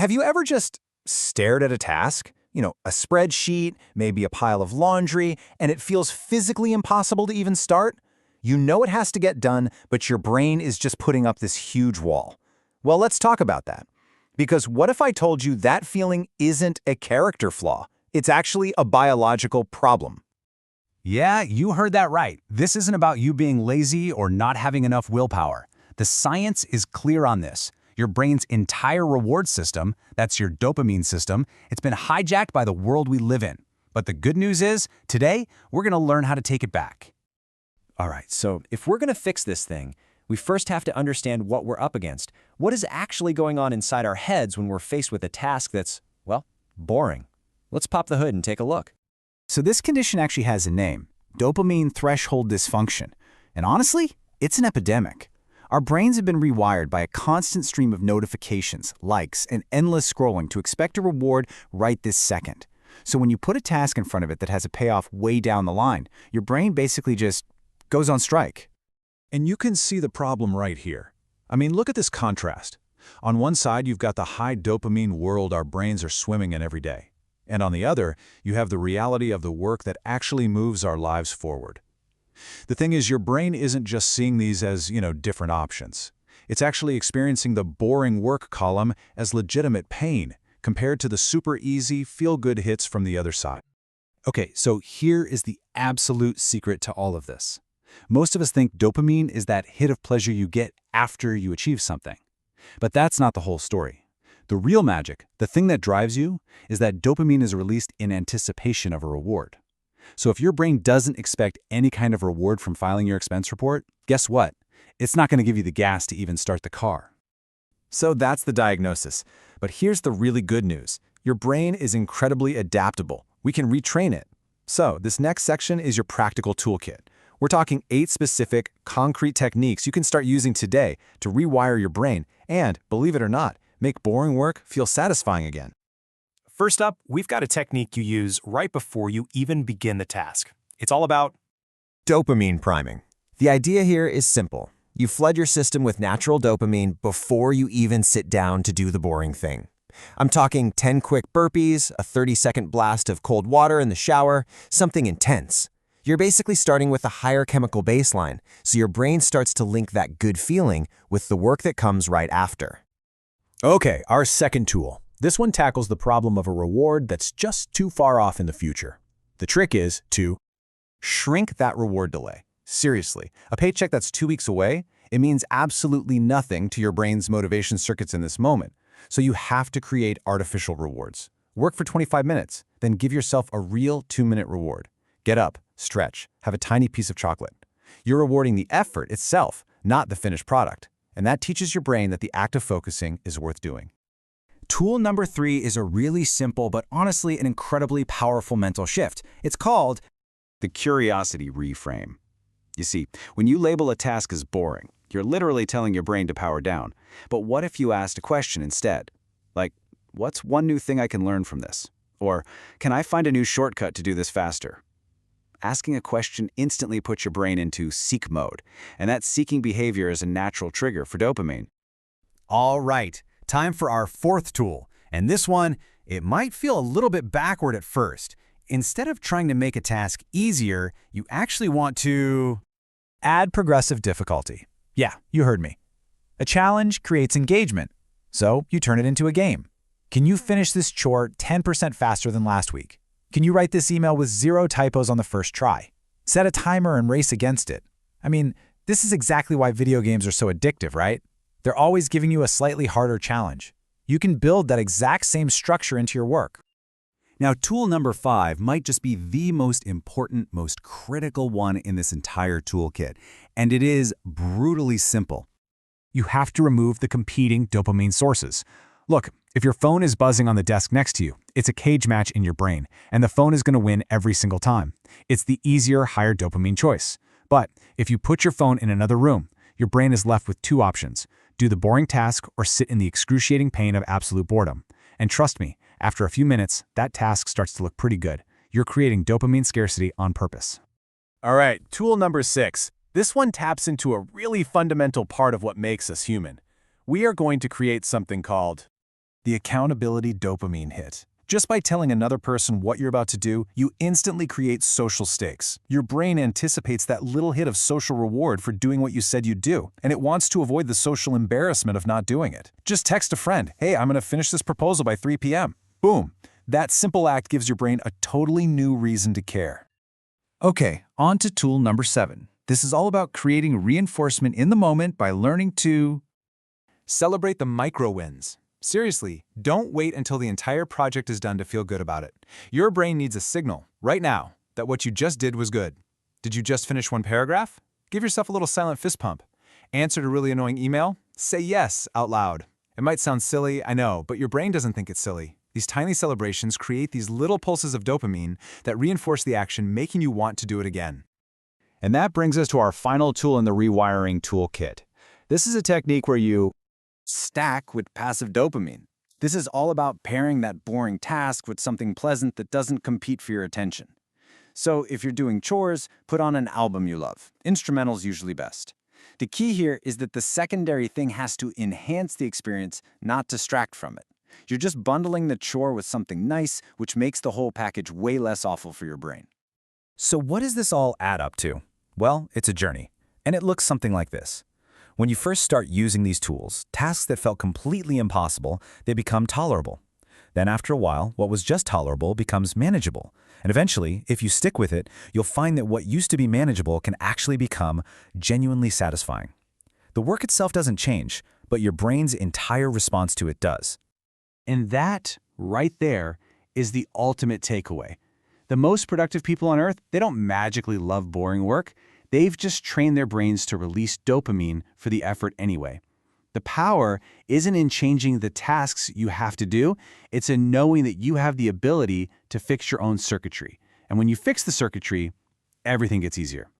Have you ever just stared at a task? A spreadsheet, maybe a pile of laundry, and it feels physically impossible to even start? You know it has to get done, but your brain is just putting up this huge wall. Well, let's talk about that. Because what if I told you that feeling isn't a character flaw? It's actually a biological problem. Yeah, you heard that right. This isn't about you being lazy or not having enough willpower. The science is clear on this. Your brain's entire reward system, that's your dopamine system, it's been hijacked by the world we live in. But the good news is, today, we're going to learn how to take it back. All right, so if we're going to fix this thing, we first have to understand what we're up against. What is actually going on inside our heads when we're faced with a task that's, well, boring? Let's pop the hood and take a look. So this condition actually has a name, Dopamine Threshold Dysfunction. And honestly, it's an epidemic. Our brains have been rewired by a constant stream of notifications, likes, and endless scrolling to expect a reward right this second. So when you put a task in front of it that has a payoff way down the line, your brain basically just goes on strike. And you can see the problem right here. I mean, look at this contrast. On one side, you've got the high dopamine world our brains are swimming in every day. And on the other, you have the reality of the work that actually moves our lives forward. The thing is, your brain isn't just seeing these as, different options. It's actually experiencing the boring work column as legitimate pain compared to the super easy, feel-good hits from the other side. Okay, so here is the absolute secret to all of this. Most of us think dopamine is that hit of pleasure you get after you achieve something. But that's not the whole story. The real magic, the thing that drives you, is that dopamine is released in anticipation of a reward. So if your brain doesn't expect any kind of reward from filing your expense report, guess what? It's not going to give you the gas to even start the car. So that's the diagnosis. But here's the really good news. Your brain is incredibly adaptable. We can retrain it. So this next section is your practical toolkit. We're talking 8 specific, concrete techniques you can start using today to rewire your brain and, believe it or not, make boring work feel satisfying again. First up, we've got a technique you use right before you even begin the task. It's all about Dopamine priming. The idea here is simple. You flood your system with natural dopamine before you even sit down to do the boring thing. I'm talking 10 quick burpees, a 30-second blast of cold water in the shower, something intense. You're basically starting with a higher chemical baseline, so your brain starts to link that good feeling with the work that comes right after. Okay, our second tool. This one tackles the problem of a reward that's just too far off in the future. The trick is to shrink that reward delay. Seriously, a paycheck that's 2 weeks away, it means absolutely nothing to your brain's motivation circuits in this moment. So you have to create artificial rewards. Work for 25 minutes, then give yourself a real 2-minute reward. Get up, stretch, have a tiny piece of chocolate. You're rewarding the effort itself, not the finished product. And that teaches your brain that the act of focusing is worth doing. Tool number 3 is a really simple but honestly an incredibly powerful mental shift. It's called the curiosity reframe. You see, when you label a task as boring, you're literally telling your brain to power down. But what if you asked a question instead? Like, what's one new thing I can learn from this? Or, can I find a new shortcut to do this faster? Asking a question instantly puts your brain into seek mode, and that seeking behavior is a natural trigger for dopamine. All right, time for our 4th tool. And this one, it might feel a little bit backward at first. Instead of trying to make a task easier, you actually want to add progressive difficulty. Yeah, you heard me. A challenge creates engagement, so you turn it into a game. Can you finish this chore 10% faster than last week? Can you write this email with 0 typos on the first try? Set a timer and race against it. I mean, this is exactly why video games are so addictive, right? They're always giving you a slightly harder challenge. You can build that exact same structure into your work. Now, tool number 5 might just be the most important, most critical one in this entire toolkit, and it is brutally simple. You have to remove the competing dopamine sources. Look, if your phone is buzzing on the desk next to you, it's a cage match in your brain, and the phone is going to win every single time. It's the easier, higher dopamine choice. But if you put your phone in another room, your brain is left with 2 options: do the boring task or sit in the excruciating pain of absolute boredom. And trust me, after a few minutes, that task starts to look pretty good. You're creating dopamine scarcity on purpose. All right, tool number 6. This one taps into a really fundamental part of what makes us human. We are going to create something called The accountability dopamine hit. Just by telling another person what you're about to do, you instantly create social stakes. Your brain anticipates that little hit of social reward for doing what you said you'd do, and it wants to avoid the social embarrassment of not doing it. Just text a friend, "Hey, I'm going to finish this proposal by 3 p.m. Boom. That simple act gives your brain a totally new reason to care. Okay, on to tool number 7. This is all about creating reinforcement in the moment by learning to Celebrate the micro wins. Seriously, don't wait until the entire project is done to feel good about it. Your brain needs a signal, right now, that what you just did was good. Did you just finish one paragraph? Give yourself a little silent fist pump. Answered a really annoying email? Say yes out loud. It might sound silly, I know, but your brain doesn't think it's silly. These tiny celebrations create these little pulses of dopamine that reinforce the action, making you want to do it again. And that brings us to our final tool in the rewiring toolkit. This is a technique where you stack with passive dopamine. This is all about pairing that boring task with something pleasant that doesn't compete for your attention. So if you're doing chores, put on an album you love. Instrumental's usually best. The key here is that the secondary thing has to enhance the experience, not distract from it. You're just bundling the chore with something nice, which makes the whole package way less awful for your brain. So what does this all add up to? Well, it's a journey, and it looks something like this. When you first start using these tools, tasks that felt completely impossible, they become tolerable. Then after a while, what was just tolerable becomes manageable. And eventually, if you stick with it, you'll find that what used to be manageable can actually become genuinely satisfying. The work itself doesn't change, but your brain's entire response to it does. And that, right there, is the ultimate takeaway. The most productive people on Earth, they don't magically love boring work. They've just trained their brains to release dopamine for the effort anyway. The power isn't in changing the tasks you have to do, it's in knowing that you have the ability to fix your own circuitry. And when you fix the circuitry, everything gets easier.